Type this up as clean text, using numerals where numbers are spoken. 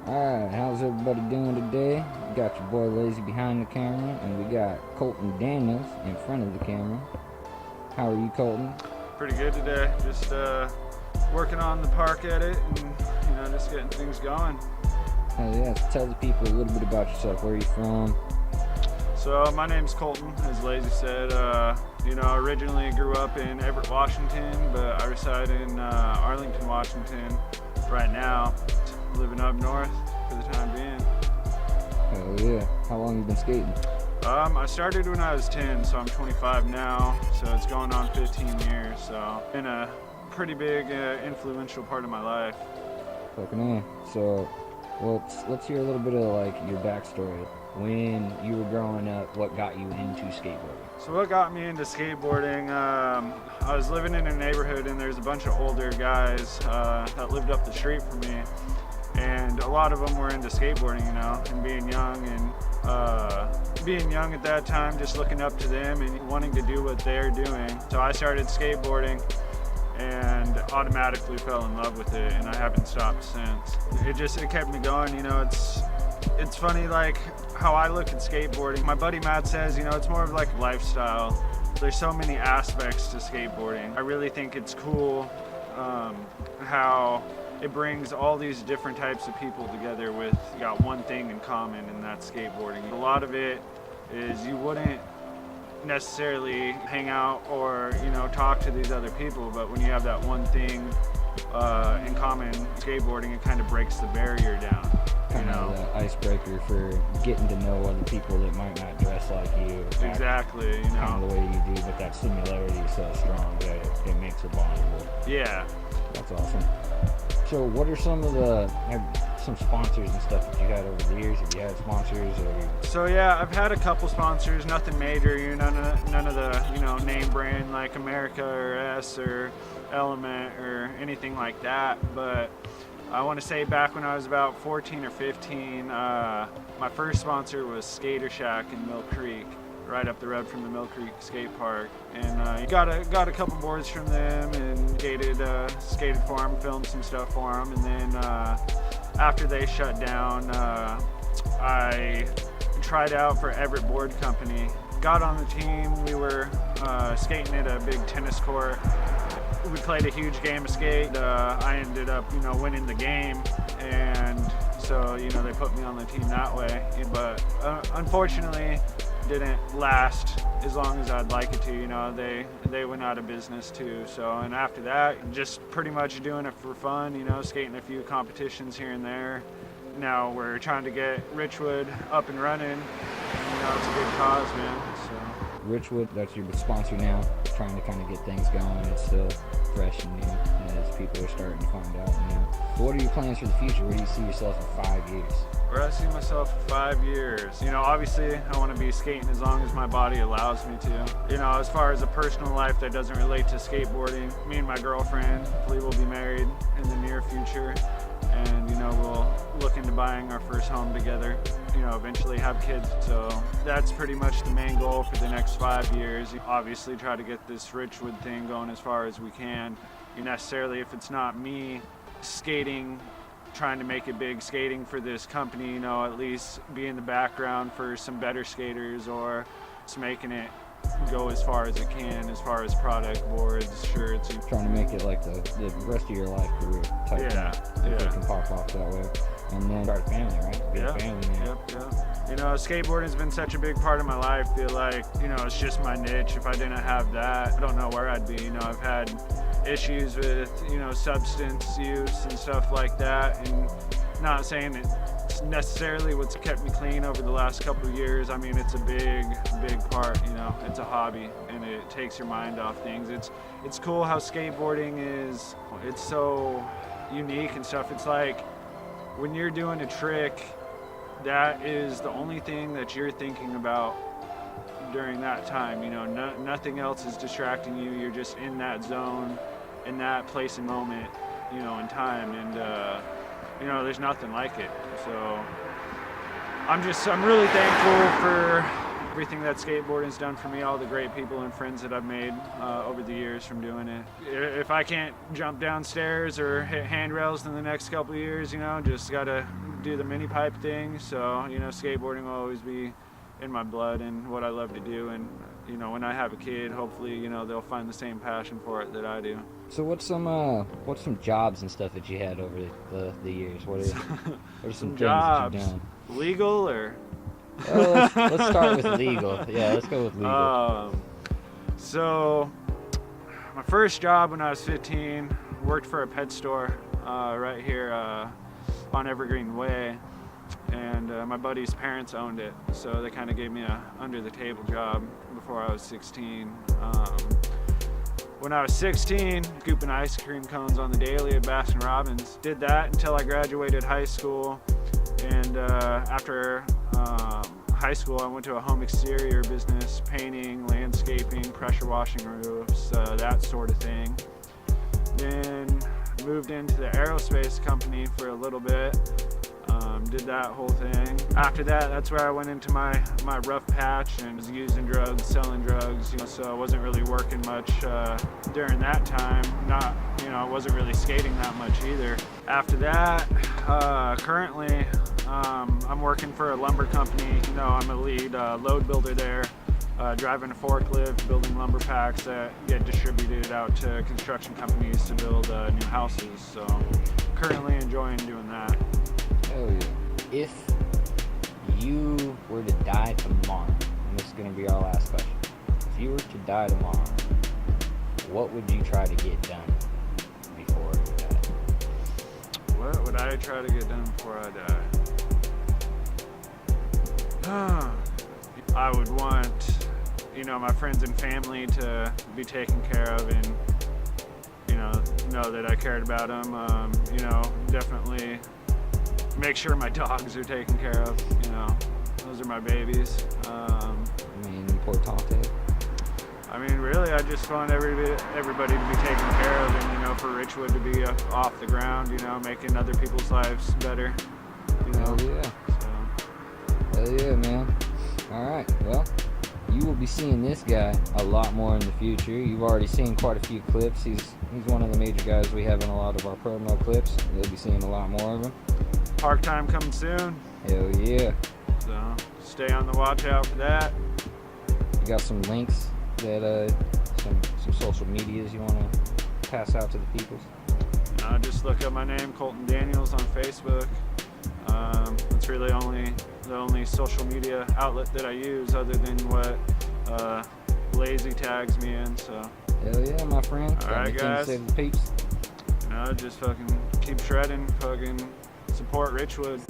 Alright, how's everybody doing today? We got your boy Lazy behind the camera, and we got Colton Daniels in front of the camera. How are you, Colton? Pretty good today. Just working on the park edit and just getting things going. Hell yeah, tell the people a little bit about yourself. Where are you from? So my name's Colton, as Lazy said. Originally grew up in Everett, Washington, but I reside in Arlington, Washington right now, living up north for the time being. Hell yeah. How long have you been skating? I started when I was 10, so I'm 25 now, so it's going on 15 years, so been a pretty big influential part of my life. Fucking in. So, let's hear a little bit of your backstory. When you were growing up, what got you into skateboarding? So what got me into skateboarding, I was living in a neighborhood and there's a bunch of older guys that lived up the street from me, and a lot of them were into skateboarding, and being young at that time, just looking up to them and wanting to do what they're doing. So I started skateboarding and automatically fell in love with it, and I haven't stopped since. It kept me going. It's funny, how I look at skateboarding. My buddy Matt says, it's more of like lifestyle. There's so many aspects to skateboarding. I really think it's cool how it brings all these different types of people together with got one thing in common, and that's skateboarding. A lot of it is you wouldn't necessarily hang out or talk to these other people, but when you have that one thing in common, skateboarding, it kind of breaks the barrier down. Kind of the icebreaker for getting to know other people that might not dress like you. Exactly, kind of the way you do, but that similarity is so strong that it makes it bondable. Yeah. That's awesome. So what are some sponsors and stuff that you had over the years? Have you had sponsors? So yeah, I've had a couple sponsors, nothing major, none of the name brand like America or S or Element or anything like that, but I want to say back when I was about 14 or 15, my first sponsor was Skater Shack in Mill Creek, right up the road from the Mill Creek skate park, and got a couple boards from them and skated for them, filmed some stuff for them, and then after they shut down, I tried out for Everett Board Company. Got on the team. We were skating at a big tennis court. We played a huge game of skate. I ended up, winning the game, and so, they put me on the team that way. But unfortunately, didn't last as long as I'd like it to. They went out of business too. So, and after that, just pretty much doing it for fun. Skating a few competitions here and there. Now we're trying to get Richwood up and running. It's a good cause, man. So. Richwood, that's your sponsor now, trying to kind of get things going. It's still fresh and new as people are starting to find out. So what are your plans for the future? Where do you see yourself in 5 years? Where I see myself in 5 years? Obviously I want to be skating as long as my body allows me to. As far as a personal life that doesn't relate to skateboarding, me and my girlfriend, hopefully we'll be married in the near future, and we'll look into buying our first home together, eventually have kids. So that's pretty much the main goal for the next 5 years. Obviously try to get this Richwood thing going as far as we can. Necessarily, if it's not me skating, trying to make it big, skating for this company, at least be in the background for some better skaters, or just making it go as far as it can, as far as product, boards, shirts. Trying to make it like the rest of your life career type thing. If it can pop off that way. And then start a family, right? Be a family man. Yep. Skateboarding's been such a big part of my life. I feel like, it's just my niche. If I didn't have that, I don't know where I'd be. I've had issues with, substance use and stuff like that, and not saying it's necessarily what's kept me clean over the last couple of years. I mean, it's a big part, it's a hobby, and it takes your mind off things. It's cool how skateboarding it's so unique and stuff. It's like when you're doing a trick, that is the only thing that you're thinking about during that time. Nothing else is distracting you. You're just in that zone, in that place and moment, in time, and there's nothing like it. So I'm really thankful everything that skateboarding's done for me, all the great people and friends that I've made over the years from doing it. If I can't jump downstairs or hit handrails in the next couple of years, you know, just gotta do the mini pipe thing. So, you know, skateboarding will always be in my blood and what I love to do. And, you know, when I have a kid, hopefully, you know, they'll find the same passion for it that I do. So what's some jobs and stuff that you had over the years? What are some things jobs? that you've done? Legal or? Let's start with legal. Yeah, let's go with legal. So my first job when I was 15, worked for a pet store right here on Evergreen Way, and my buddy's parents owned it, so they kind of gave me a under-the-table job before I was 16. When I was 16, scooping ice cream cones on the daily at Baskin Robbins. Did that until I graduated high school, and after high school, I went to a home exterior business, painting, landscaping, pressure washing roofs, that sort of thing. Then moved into the aerospace company for a little bit, did that whole thing. After that, that's where I went into my rough patch and was using drugs, selling drugs, you know, so I wasn't really working much during that time. I wasn't really skating that much either. After that, currently, I'm working for a lumber company. You know, I'm a lead load builder there, driving a forklift, building lumber packs that get distributed out to construction companies to build new houses. So currently enjoying doing that. Oh yeah. If you were to die tomorrow, and this is going to be our last question, if you were to die tomorrow, what would you try to get done before you die? What would I try to get done before I die? I would want, you know, my friends and family to be taken care of and, you know that I cared about them. You know, definitely make sure my dogs are taken care of. You know, those are my babies. Importante. I mean, really, I just want everybody to be taken care of, and, you know, for Richwood to be off the ground, you know, making other people's lives better. You know? Hell yeah. So. Hell yeah, man. All right, well, you will be seeing this guy a lot more in the future. You've already seen quite a few clips. He's one of the major guys we have in a lot of our promo clips. You'll be seeing a lot more of him. Park time coming soon. Hell yeah. So stay on the watch out for that. You got some links that some social medias you want to pass out to the people? Just look up my name, Colton Daniels, on Facebook. It's really the only social media outlet that I use other than what Lazy tags me in. So. Hell yeah, my friend. All right, guys. Save the peeps. Just fucking keep shredding, fucking support Richwood.